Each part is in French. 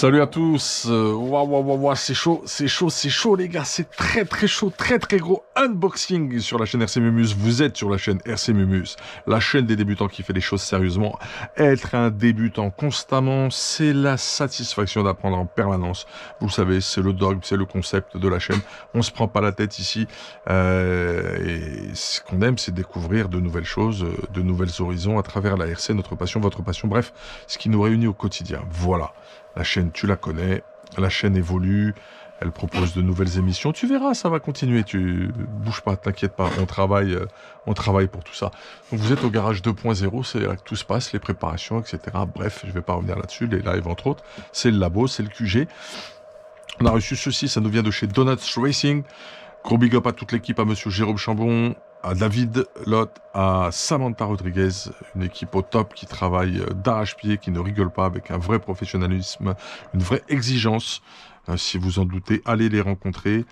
Salut à tous, c'est chaud les gars, c'est très chaud, très gros unboxing sur la chaîne RC Mumus. Vous êtes sur la chaîne RC Mumus, la chaîne des débutants qui fait les choses sérieusement. Être un débutant constamment, c'est la satisfaction d'apprendre en permanence. Vous le savez, c'est le dogme, c'est le concept de la chaîne. On se prend pas la tête ici, et ce qu'on aime, c'est découvrir de nouvelles choses, de nouvelles horizons à travers la RC, notre passion, votre passion, bref, ce qui nous réunit au quotidien. Voilà. La chaîne, tu la connais, la chaîne évolue, elle propose de nouvelles émissions. Tu verras, ça va continuer, tu bouges pas, t'inquiète pas, on travaille pour tout ça. Donc vous êtes au garage 2.0, c'est là que tout se passe, les préparations, etc. Bref, je vais pas revenir là-dessus, les lives entre autres. C'est le labo, c'est le QG. On a reçu ceci, ça nous vient de chez Donuts Racing. Gros big up à toute l'équipe, à monsieur Jérôme Chambon, à David Lotte, à Samantha Rodriguez, une équipe au top qui travaille d'arrache-pied, qui ne rigole pas, avec un vrai professionnalisme, une vraie exigence. Si vous en doutez, allez les rencontrer.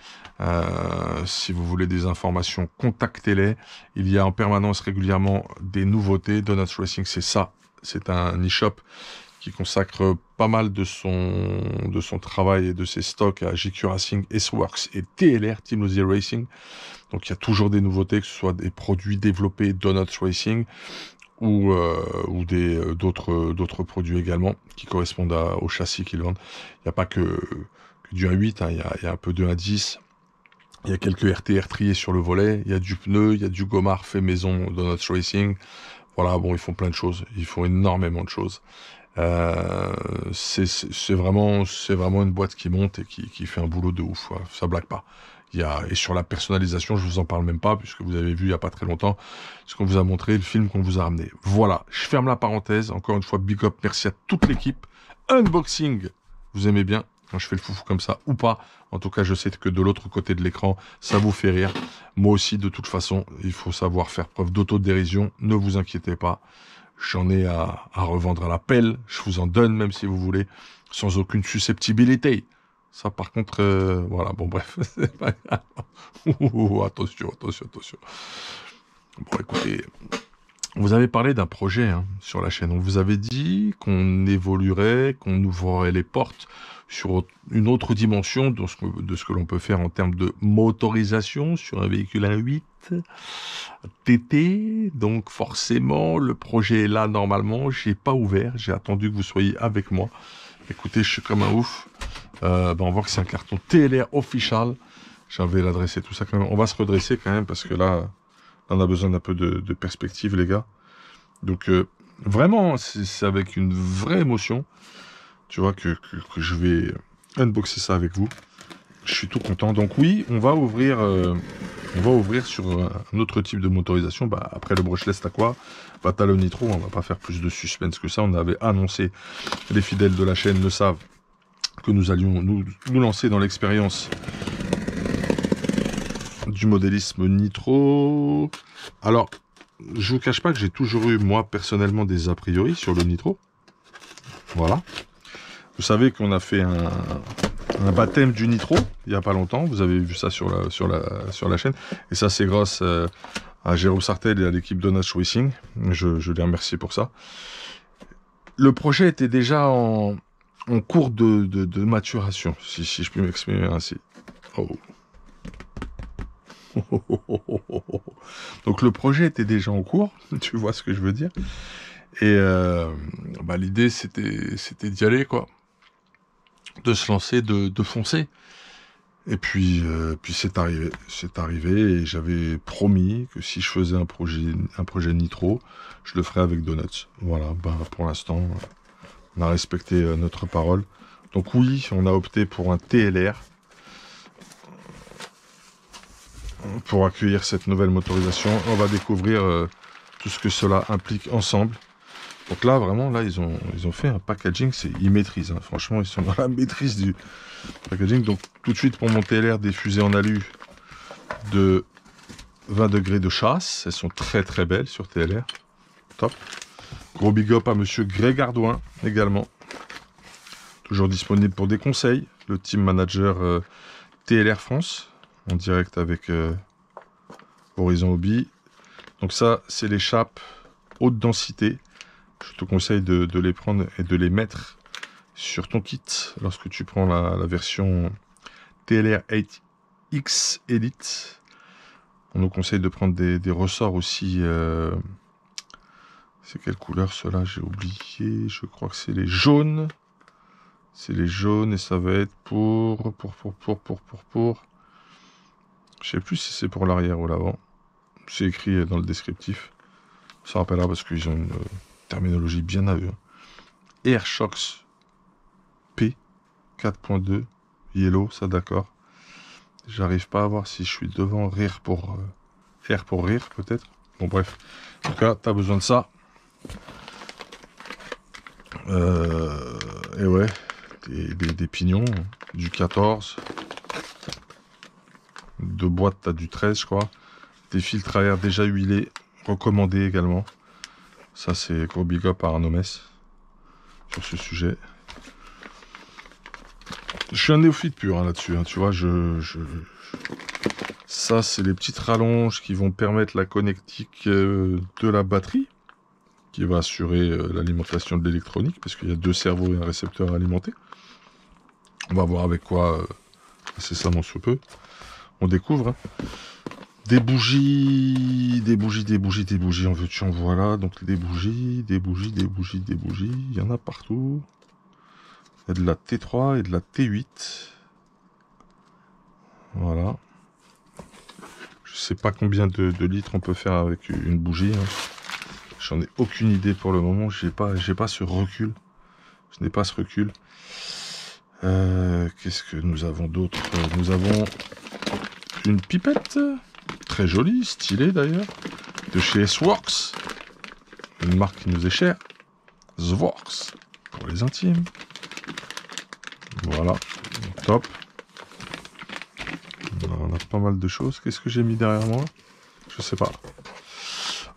Si vous voulez des informations, contactez-les. Il y a en permanence régulièrement des nouveautés. Donuts Racing, c'est ça. C'est un e-shop qui consacre pas mal de son travail et de ses stocks à JQ Racing, S-Works et TLR, Team Lozier Racing. Donc il y a toujours des nouveautés, que ce soit des produits développés Donuts Racing ou d'autres produits également qui correspondent au châssis qu'ils vendent. Il n'y a pas que du 1.8, hein, il y a un peu de 1.10. Il y a quelques RTR triés sur le volet, il y a du pneu, il y a du gommard fait maison Donuts Racing. Voilà, bon, ils font plein de choses, ils font énormément de choses. C'est vraiment une boîte qui monte et qui fait un boulot de ouf, quoi. Ça blague pas. Et sur la personnalisation, je vous en parle même pas, puisque vous avez vu il y a pas très longtemps ce qu'on vous a montré, le film qu'on vous a ramené. Voilà, je ferme la parenthèse. Encore une fois, big up, merci à toute l'équipe. Unboxing, vous aimez bien quand je fais le foufou comme ça ou pas? En tout cas, je sais que de l'autre côté de l'écran, ça vous fait rire. Moi aussi, de toute façon, il faut savoir faire preuve d'autodérision. Ne vous inquiétez pas. J'en ai à revendre à la pelle. Je vous en donne, même si vous voulez, sans aucune susceptibilité. Ça, par contre, voilà, bon, bref, c'est pas grave. Attention. Bon, écoutez, vous avez parlé d'un projet sur la chaîne. On vous avait dit qu'on évoluerait, qu'on ouvrirait les portes sur une autre dimension de ce que l'on peut faire en termes de motorisation sur un véhicule 1.8 TT. Donc forcément, le projet est là normalement. J'ai pas ouvert, j'ai attendu que vous soyez avec moi. Écoutez, je suis comme un ouf. On voit que c'est un carton TLR official. J'avais l'adresser tout ça quand même. On va se redresser quand même parce que là, on a besoin d'un peu de perspective, les gars. Donc vraiment, c'est avec une vraie émotion, tu vois, que je vais unboxer ça avec vous. Je suis tout content. Donc oui, on va ouvrir sur un autre type de motorisation. Bah, après le brushless, t'as quoi? Bah, t'as le nitro. On va pas faire plus de suspense que ça. On avait annoncé, les fidèles de la chaîne le savent, que nous allions nous lancer dans l'expérience du modélisme nitro. Alors, je vous cache pas que j'ai toujours eu, moi, personnellement, des a priori sur le nitro. Voilà. Vous savez qu'on a fait un baptême du nitro, il y a pas longtemps. Vous avez vu ça sur la chaîne. Et ça, c'est grâce à Jérôme Sartel et à l'équipe Donuts Racing. Je les remercie pour ça. Le projet était déjà en cours de maturation, si je puis m'exprimer ainsi. Oh. Donc le projet était déjà en cours, tu vois ce que je veux dire. Et l'idée c'était d'y aller, quoi, de se lancer, de foncer. Et puis c'est arrivé et j'avais promis que si je faisais un projet nitro, je le ferais avec Donuts. Voilà, pour l'instant, on a respecté notre parole. Donc oui, on a opté pour un TLR pour accueillir cette nouvelle motorisation. On va découvrir tout ce que cela implique ensemble. Donc là, vraiment, là, ils ont fait un packaging, ils maîtrisent, hein. Franchement, ils sont dans la maîtrise du packaging. Donc tout de suite, pour mon TLR, des fusées en alu de 20 degrés de chasse. Elles sont très belles sur TLR. Top. Gros big up à monsieur Greg Ardouin également. Toujours disponible pour des conseils. Le team manager TLR France, en direct avec Horizon Hobby. Donc ça, c'est les chapes haute densité. Je te conseille de les prendre et de les mettre sur ton kit lorsque tu prends la version TLR 8X Elite. On nous conseille de prendre des ressorts aussi. C'est quelle couleur ceux-là? J'ai oublié. Je crois que c'est les jaunes. C'est les jaunes et ça va être pour. Je sais plus si c'est pour l'arrière ou l'avant. C'est écrit dans le descriptif. Ça rappellera parce qu'ils ont une terminologie bien à eux. AirShocks P 4.2 Yellow, ça d'accord. J'arrive pas à voir si je suis devant rire pour rire peut-être. Bon bref. En tout cas, t'as besoin de ça. Et ouais, des pignons, du 14. De boîte, t'as du 13, je crois. Des filtres à air déjà huilés, recommandés également. Ça, c'est gros big up à Arnaud Mess sur ce sujet. Je suis un néophyte pur hein, là-dessus, hein, tu vois, ça, c'est les petites rallonges qui vont permettre la connectique de la batterie, qui va assurer l'alimentation de l'électronique, parce qu'il y a 2 cerveaux et un récepteur à alimenter. On va voir avec quoi incessamment sous peu. On découvre. Hein. Des bougies, en veux-tu, en voilà. Donc des bougies. Il y en a partout. Il y a de la T3 et de la T8. Voilà. Je sais pas combien de litres on peut faire avec une bougie. Hein. J'en ai aucune idée pour le moment. J'ai pas ce recul. Je n'ai pas ce recul. Qu'est-ce que nous avons d'autre? Nous avons une pipette. Très jolie, stylée d'ailleurs. De chez S-Works. Une marque qui nous est chère. S-Works. Pour les intimes. Voilà. Top. On a pas mal de choses. Qu'est-ce que j'ai mis derrière moi? Je sais pas.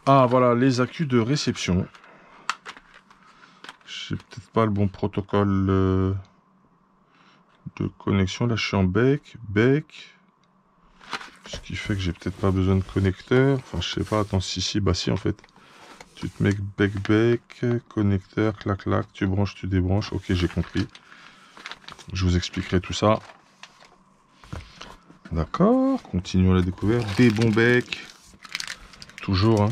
Ah voilà, les accus de réception. J'ai peut-être pas le bon protocole de connexion. Là, je suis en bec. Ce qui fait que j'ai peut-être pas besoin de connecteur. Enfin, je sais pas. Attends, si, bah si en fait. Tu te mets bec, connecteur, clac, tu branches, tu débranches. Ok, j'ai compris. Je vous expliquerai tout ça. D'accord, continuons la découverte. Des bons becs. Toujours, hein.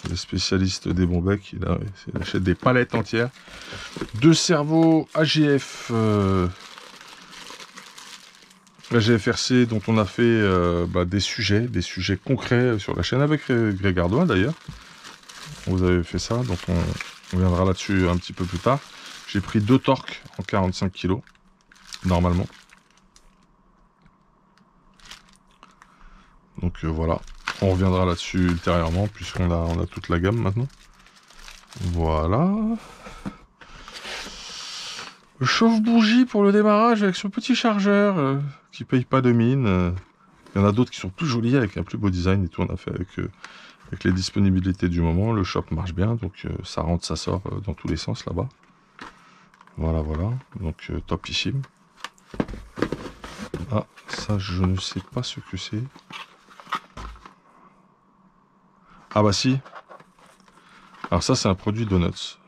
Le spécialiste des bons becs, il achète des palettes entières. 2 cerveaux AGF. AGFRC dont on a fait des sujets concrets sur la chaîne avec Greg Ardouin d'ailleurs. Vous avez fait ça, donc on viendra là-dessus un petit peu plus tard. J'ai pris 2 torques en 45 kg, normalement. Donc voilà, on reviendra là-dessus ultérieurement, puisqu'on a toute la gamme maintenant. Voilà. Le chauffe-bougie pour le démarrage avec ce petit chargeur qui paye pas de mine. Il y en a d'autres qui sont plus jolis avec un plus beau design et tout. On a fait avec les disponibilités du moment. Le shop marche bien, donc ça rentre, ça sort dans tous les sens là-bas. Voilà. Donc topissime. Ah, ça je ne sais pas ce que c'est. Ah bah si. Alors ça c'est un produit Donuts.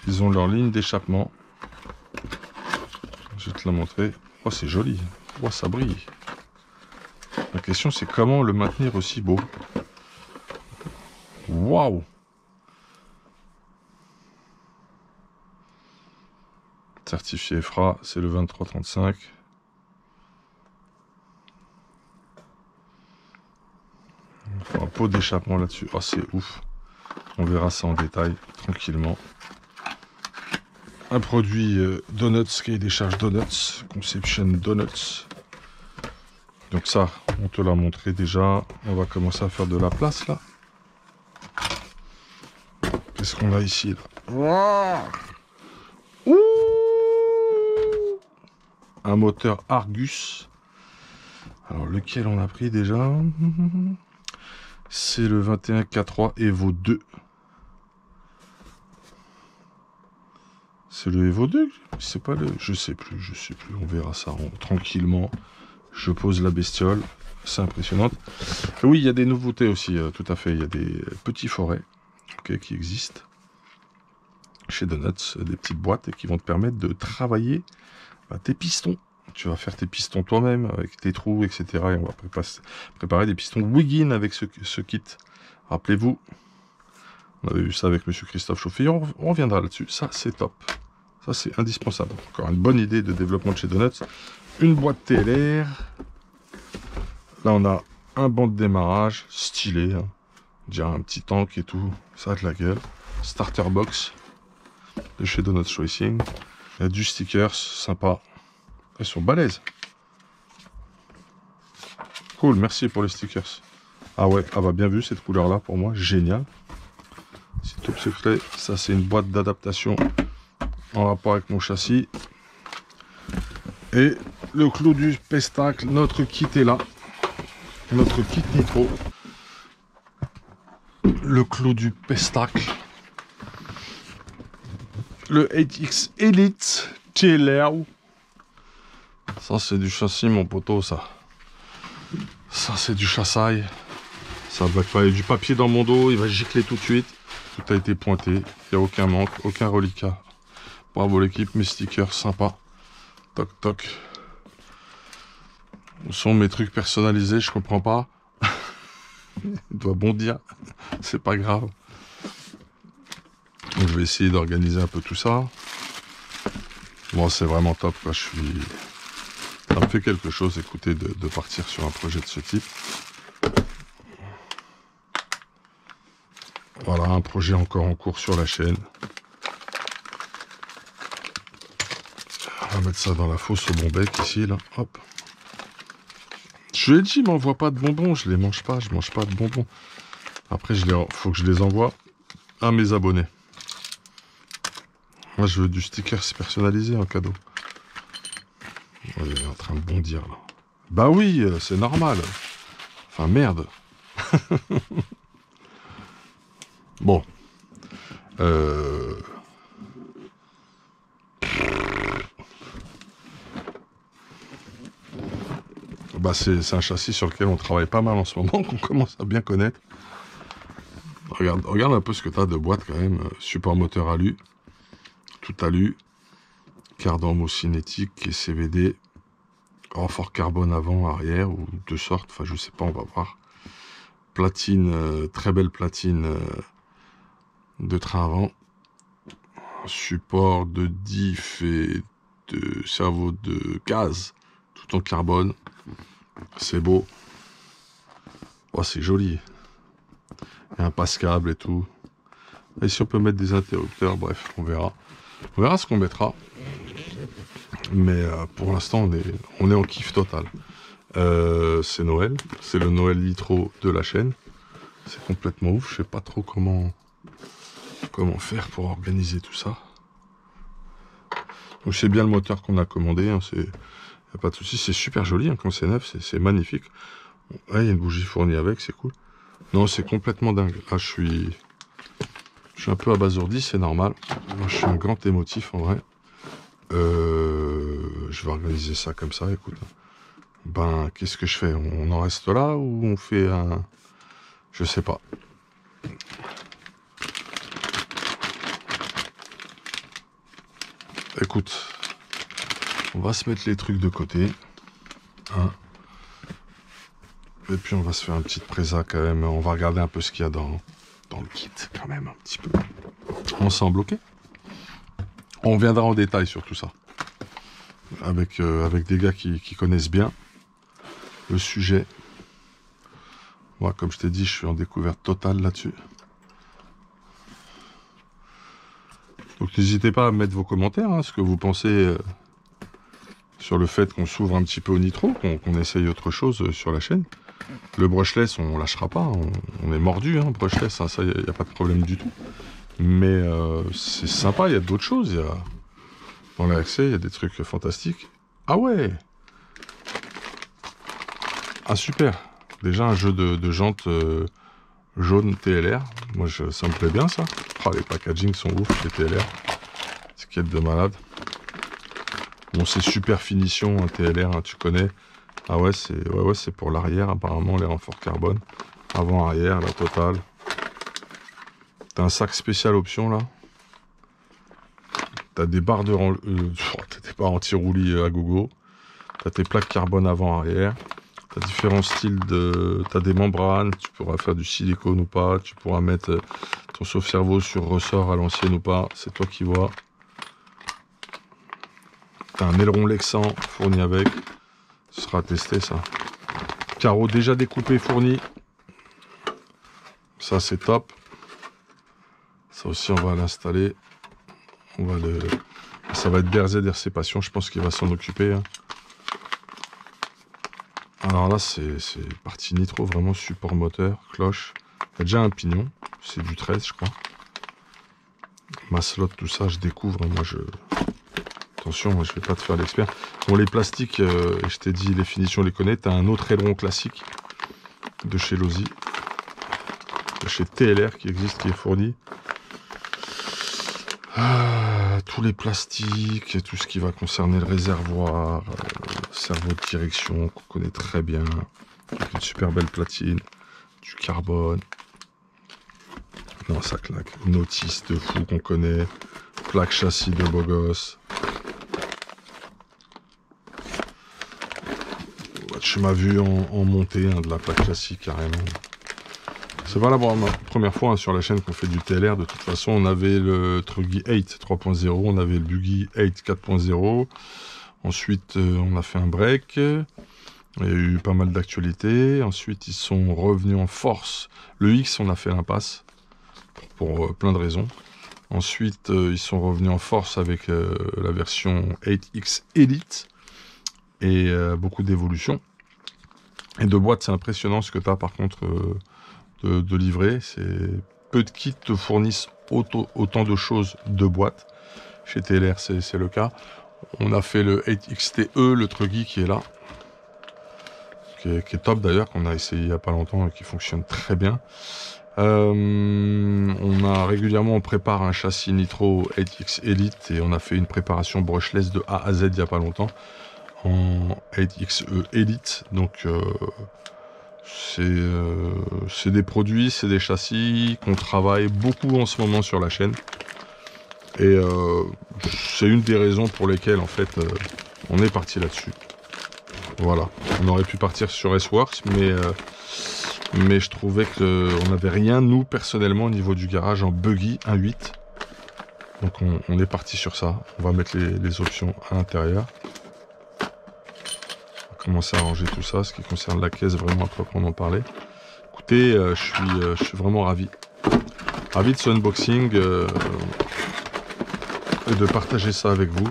Ils ont leur ligne d'échappement. Je vais te la montrer. Oh c'est joli. Oh ça brille. La question c'est comment le maintenir aussi beau. Waouh. Certifié EFRA, c'est le 2335. Il faut un pot d'échappement là-dessus. Oh c'est ouf. On verra ça en détail tranquillement. Un produit Donuts, qui est des charges Donuts, Conception Donuts. Donc ça, on te l'a montré déjà. On va commencer à faire de la place là. Qu'est-ce qu'on a ici là? Ouh, un moteur Argus. Alors lequel on a pris déjà? C'est le 21K3 Evo 2. C'est le Evo 2? C'est pas le... Je sais plus. On verra ça tranquillement. Je pose la bestiole. C'est impressionnant. Oui, il y a des nouveautés aussi, tout à fait. Il y a des petits forêts qui existent. chez Donuts, des petites boîtes qui vont te permettre de travailler tes pistons. Tu vas faire tes pistons toi-même avec tes trous, etc. Et on va préparer des pistons Wiggin avec ce kit. Rappelez-vous, on avait vu ça avec Monsieur Christophe Chauffillon, on reviendra là-dessus. Ça, c'est top. Ça, c'est indispensable. Encore une bonne idée de développement de chez Donuts. Une boîte TLR. Là, on a un banc de démarrage stylé. Hein. On dirait un petit tank et tout. Ça a de la gueule. Starter box de chez Donuts Racing. Il y a du stickers, sympa. Ils sont balèzes. Cool, merci pour les stickers. Ah ouais, ah bah bien vu cette couleur là pour moi, génial. C'est top secret. Ça c'est une boîte d'adaptation en rapport avec mon châssis. Et le clou du pestacle, notre kit est là. Notre kit nitro. Le clou du pestacle. Le 8X Elite TLR. Ça c'est du châssis mon poteau ça. Ça c'est du chassaille. Ça va pas du papier dans mon dos, il va gicler tout de suite. Tout a été pointé, il n'y a aucun manque, aucun reliquat. Bravo l'équipe, mes stickers sympas. Toc toc. Où sont mes trucs personnalisés, je comprends pas. Il doit bondir, c'est pas grave. Donc je vais essayer d'organiser un peu tout ça. Bon c'est vraiment top quoi, ça me fait quelque chose, écoutez, de partir sur un projet de ce type. Voilà, un projet encore en cours sur la chaîne. On va mettre ça dans la fosse au bon bec ici, là. Hop. Je lui ai dit, m'envoie pas de bonbons, je les mange pas, je mange pas de bonbons. Après, faut que je les envoie à mes abonnés. Moi, je veux du sticker personnalisé en cadeau. Oh, il est en train de bondir, là. Bah oui, c'est normal. Enfin, merde. Bon. Bah c'est un châssis sur lequel on travaille pas mal en ce moment, qu'on commence à bien connaître. Regarde un peu ce que tu as de boîte quand même. Support moteur alu, tout alu, cardan mot cinétique et CVD, renfort carbone avant, arrière, ou de sorte, enfin je sais pas, on va voir. Platine, très belle platine de train avant. Support de diff et de cerveau de gaz, tout en carbone. C'est beau. Oh, c'est joli. Il y a un passe-câble et tout. Et si on peut mettre des interrupteurs, bref, on verra. On verra ce qu'on mettra. Mais pour l'instant, on est en kiff total. C'est Noël. C'est le Noël Nitro de la chaîne. C'est complètement ouf. Je sais pas trop comment faire pour organiser tout ça. Donc c'est bien le moteur qu'on a commandé. Hein, y a pas de souci. C'est super joli hein, quand c'est neuf. C'est magnifique. Ouais, il y a une bougie fournie avec. C'est cool. Non, c'est complètement dingue. Là, je suis un peu abasourdi. C'est normal. Moi, je suis un grand émotif en vrai. Je vais organiser ça comme ça. Écoute. Ben, qu'est-ce que je fais? On en reste là ou on fait un... Je sais pas. Écoute, on va se mettre les trucs de côté. Hein. Et puis on va se faire une petite présa quand même. On va regarder un peu ce qu'il y a dans le kit quand même un petit peu. Ensemble, ok? On viendra en détail sur tout ça. Avec des gars qui connaissent bien le sujet. Moi, comme je t'ai dit, je suis en découverte totale là-dessus. Donc n'hésitez pas à mettre vos commentaires, hein, ce que vous pensez sur le fait qu'on s'ouvre un petit peu au nitro, qu'on essaye autre chose sur la chaîne. Le brushless, on lâchera pas, on est mordu, hein, brushless, hein, ça, il n'y a pas de problème du tout. Mais c'est sympa, il y a d'autres choses, dans l'accès, il y a des trucs fantastiques. Ah ouais! Ah super! Déjà un jeu de jantes jaune TLR, moi ça me plaît bien ça. Oh, les packaging sont ouf, les TLR, c'est qu'il y a de malade. Bon, c'est super finition, un TLR, hein, tu connais. Ah ouais, c'est pour l'arrière, apparemment, les renforts carbone. Avant-arrière, la totale. T'as un sac spécial option, là. T'as des barres de t'as des barres anti-roulis à gogo. T'as tes plaques carbone avant-arrière. T'as différents styles de... T'as des membranes. Tu pourras faire du silicone ou pas. Tu pourras mettre ton sauve-cerveau sur ressort à l'ancienne ou pas. C'est toi qui vois. T'as un aileron Lexan fourni avec. Ce sera testé ça. Carreau déjà découpé fourni. Ça c'est top. Ça aussi on va l'installer. On va le... Ça va être BRZ RC Passion. Je pense qu'il va s'en occuper. Hein. Alors là c'est partie nitro. Vraiment support moteur. Cloche. Il y a déjà un pignon. C'est du 13 je crois. Ma slot tout ça je découvre. Moi je... Attention, moi je vais pas te faire l'expert. Bon, les plastiques, je t'ai dit, les finitions, les connais. Tu as un autre aileron classique de chez Losi, de chez TLR qui existe, qui est fourni. Tous les plastiques, tout ce qui va concerner le réservoir, cerveau de direction qu'on connaît très bien, avec une super belle platine, du carbone. Non, ça claque. Notice de fou qu'on connaît, plaque châssis de beau gosse. Tu m'as vu en montée de la plaque classique carrément. C'est pas la première fois hein, sur la chaîne qu'on fait du TLR. De toute façon, on avait le Truggy 8 3.0, on avait le Buggy 8 4.0. Ensuite, on a fait un break. Il y a eu pas mal d'actualités. Ensuite, ils sont revenus en force. Le X, on a fait l'impasse pour plein de raisons. Ensuite, ils sont revenus en force avec la version 8X Elite et beaucoup d'évolutions. Et de boîtes, c'est impressionnant ce que tu as par contre de livrer. Peu de kits te fournissent autant de choses de boîtes. Chez TLR, c'est le cas. On a fait le 8XTE, le Truggy qui est là. Qui est top d'ailleurs, qu'on a essayé il n'y a pas longtemps et qui fonctionne très bien. On a régulièrement, on prépare un châssis Nitro 8X Elite et on a fait une préparation brushless de A à Z il n'y a pas longtemps. En 8XE Elite, donc c'est des produits, c'est des châssis qu'on travaille beaucoup en ce moment sur la chaîne et c'est une des raisons pour lesquelles en fait on est parti là-dessus. Voilà, on aurait pu partir sur S-Works mais je trouvais qu'on n'avait rien nous personnellement au niveau du garage en buggy 1.8, donc on est parti sur ça. On va mettre les options à l'intérieur. Commencer à ranger tout ça, ce qui concerne la caisse vraiment à proprement parler. Écoutez, je suis vraiment ravi de ce unboxing et de partager ça avec vous.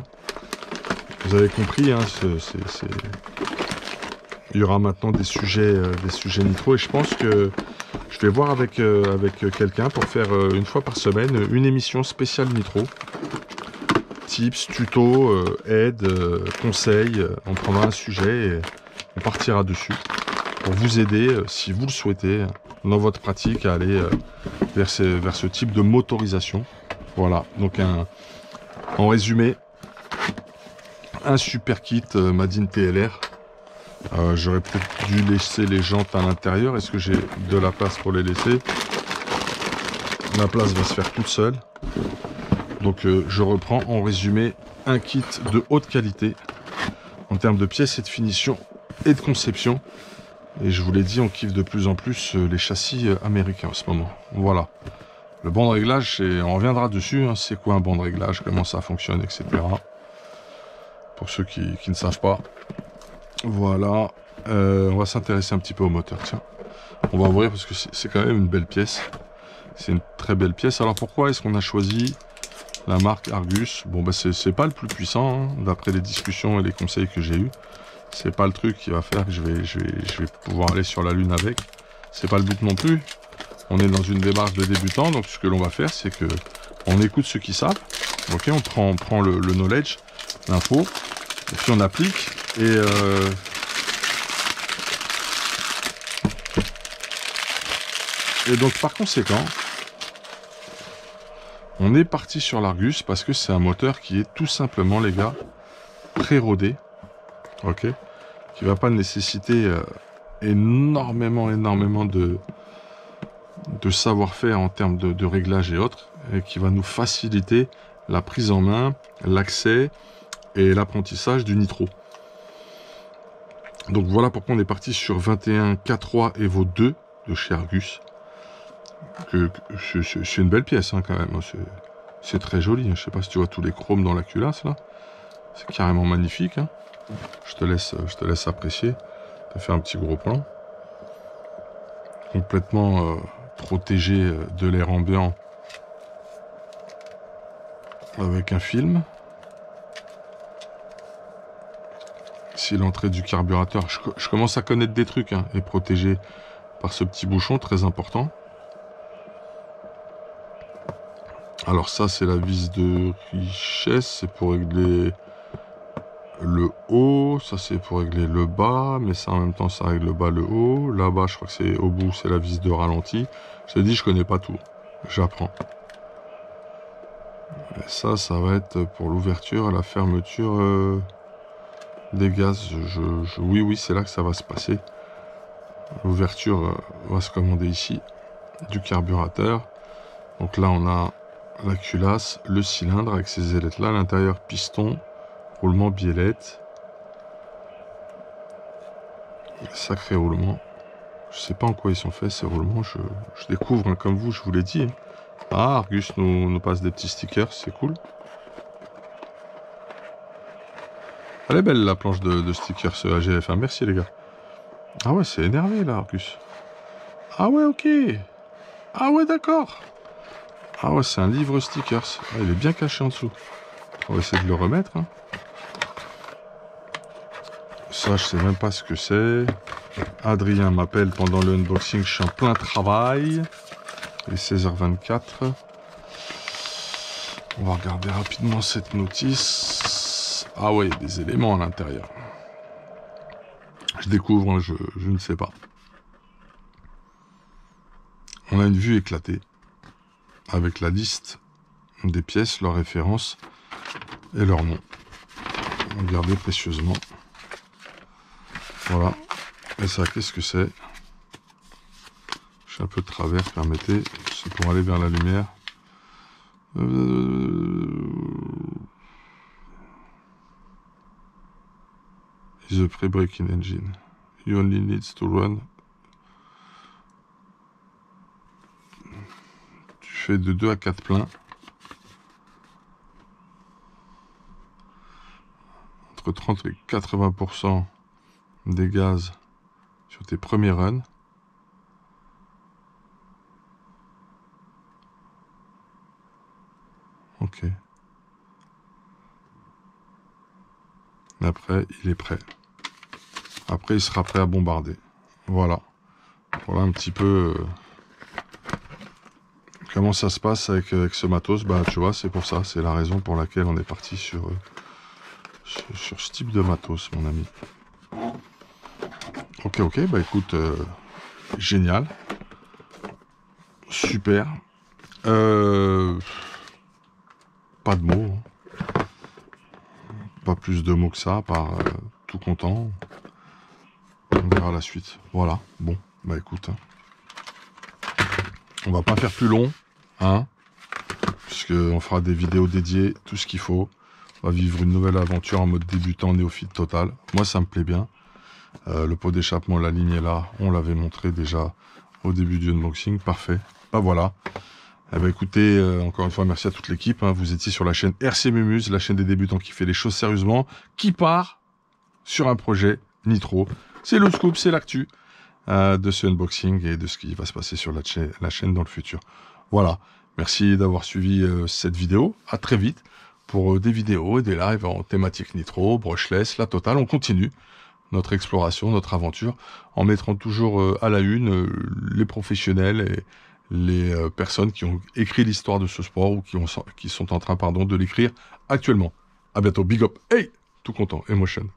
Vous avez compris, hein, il y aura maintenant des sujets nitro et je pense que je vais voir avec quelqu'un pour faire une fois par semaine une émission spéciale nitro. Tips, tutos, aides, conseils, on prendra un sujet et on partira dessus pour vous aider, si vous le souhaitez, dans votre pratique à aller vers ce type de motorisation. Voilà, donc en résumé, un super kit Made in TLR. J'aurais peut-être dû laisser les jantes à l'intérieur. Est-ce que j'ai de la place pour les laisser? La place va se faire toute seule. Donc je reprends en résumé un kit de haute qualité en termes de pièces et de finition et de conception. Et je vous l'ai dit, on kiffe de plus en plus les châssis américains en ce moment. Voilà. Le banc de réglage, on reviendra dessus. Hein, c'est quoi un banc de réglage, comment ça fonctionne, etc. Pour ceux qui ne savent pas. Voilà. On va s'intéresser un petit peu au moteur. Tiens. On va ouvrir parce que c'est quand même une belle pièce. C'est une très belle pièce. Alors pourquoi est-ce qu'on a choisi la marque Argus? Bon, bah, c'est pas le plus puissant, hein, d'après les discussions et les conseils que j'ai eus. C'est pas le truc qui va faire que je vais pouvoir aller sur la Lune avec. C'est pas le but non plus. On est dans une démarche de débutant, donc ce que l'on va faire, c'est que on écoute ceux qui savent. Ok, on prend le knowledge, l'info, et puis on applique. Et donc par conséquent, on est parti sur l'Argus parce que c'est un moteur qui est tout simplement, les gars, pré-rodé, ok, qui va pas nécessiter énormément de savoir-faire en termes de réglage et autres, et qui va nous faciliter la prise en main, l'accès et l'apprentissage du nitro. Donc voilà pourquoi on est parti sur 21 K3 Evo 2 de chez Argus. C'est une belle pièce hein, quand même, c'est très joli. Je sais pas si tu vois tous les chromes dans la culasse là. C'est carrément magnifique. Hein. Je te laisse apprécier. Tu as fait un petit gros plan. Complètement protégé de l'air ambiant avec un film. Ici l'entrée du carburateur. Je commence à connaître des trucs hein, et protégé par ce petit bouchon très important. Alors ça c'est la vis de richesse, c'est pour régler le haut, ça c'est pour régler le bas, mais ça en même temps ça règle le bas, le haut. Là-bas je crois que c'est au bout, c'est la vis de ralenti. Je te dis, je connais pas tout, j'apprends. Ça va être pour l'ouverture et la fermeture des gaz. Oui, c'est là que ça va se passer. L'ouverture va se commander ici, du carburateur. Donc là on a la culasse, le cylindre avec ces ailettes là, à l'intérieur piston, roulement biellette. Sacré roulement. Je sais pas en quoi ils sont faits ces roulements, je découvre hein, comme vous, je vous l'ai dit. Ah, Argus nous passe des petits stickers, c'est cool. Elle est belle la planche de stickers AGF1, merci les gars. Ah ouais, c'est énervé là Argus. Ah ouais, ok. Ah ouais, d'accord. Ah ouais, c'est un livre stickers. Ah, il est bien caché en dessous. On va essayer de le remettre. Hein. Ça, je sais même pas ce que c'est. Adrien m'appelle pendant le unboxing. Je suis en plein travail. Il est 16h24. On va regarder rapidement cette notice. Ah ouais, il y a des éléments à l'intérieur. Je découvre, hein, je ne sais pas. On a une vue éclatée. Avec la liste des pièces, leurs références et leur nom. Regardez précieusement. Voilà. Et ça, qu'est-ce que c'est? Je suis un peu de travers, permettez. C'est pour aller vers la lumière. Is a pre-braking engine. You only needs to run. Tu fais de 2 à 4 pleins. Entre 30 et 80% des gaz sur tes premiers runs. Ok. Et après, il est prêt. Après, il sera prêt à bombarder. Voilà. Voilà un petit peu comment ça se passe avec ce matos. Bah, tu vois, c'est pour ça. C'est la raison pour laquelle on est parti sur ce type de matos, mon ami. Ok. Bah, écoute, génial. Super. Pas de mots. Pas plus de mots que ça, par tout content. On verra la suite. Voilà. Bon, bah écoute. On va pas faire plus long, hein, puisqu'on fera des vidéos dédiées, tout ce qu'il faut. On va vivre une nouvelle aventure en mode débutant, néophyte total. Moi, ça me plaît bien. Le pot d'échappement, la ligne est là. On l'avait montré déjà au début du unboxing. Parfait. Bah voilà. Eh ben écoutez, encore une fois, merci à toute l'équipe. Hein. Vous étiez sur la chaîne RC Mumuse, la chaîne des débutants qui fait les choses sérieusement, qui part sur un projet Nitro. C'est le scoop, c'est l'actu de ce unboxing et de ce qui va se passer sur la chaîne dans le futur. Voilà. Merci d'avoir suivi cette vidéo. À très vite pour des vidéos et des lives en thématique Nitro, brushless, la totale. On continue notre exploration, notre aventure, en mettant toujours à la une les professionnels et les personnes qui ont écrit l'histoire de ce sport ou qui sont en train de l'écrire actuellement. À bientôt, big up, hey, tout content, emotion.